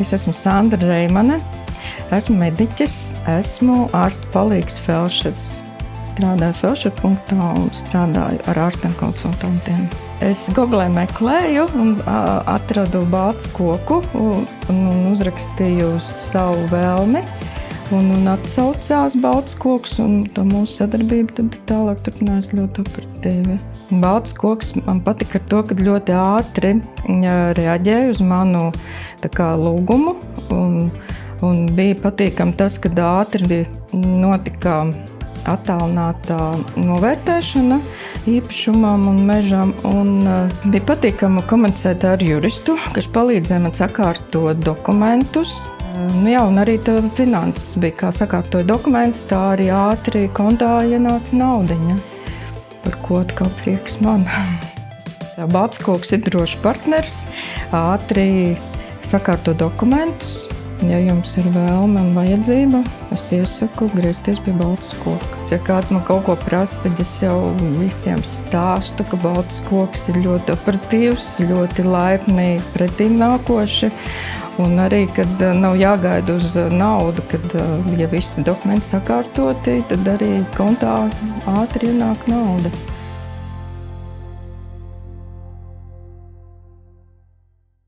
Es esmu Sandra Reimane, esmu mediķis, esmu ārsta palīgs felšeris. Strādāju felšerpunktā un strādāju ar ārstiem konsultantiem. Es Googlē meklēju un atradu balts koku un uzrakstīju savu vēlmi. Un atsaucās balts koks, un tā mūsu sadarbība tad tālāk turpinājās ļoti operatīvi. Balts koks man patika ar to, ka ļoti ātri reaģēja uz manu lūgumu, un bija patīkami tas, ka ātri notika attālinātā novērtēšana īpašumam un mežam, un bija patīkami komunicēt ar juristu, kas palīdzēja man sakārtot dokumentus. Un arī tā finanses bija, kā sakārtoja dokumentus, tā arī ātri kontā ienāca naudiņa, par ko atkal prieks man. Balts koks ir drošs partners, ātri sakārto dokumentus. Ja jums ir vēlme un vajadzība, es iesaku griezties pie balts koka. Ja kāds man kaut ko prasa, tad es jau visiem stāstu, ka balts koks ir ļoti operatīvs, ļoti laipni pretīm nākoši. Un arī, kad nav jāgaida uz naudu, kad ja visi dokumenti sakārtoti, tad arī kontā ātri ienāk nauda.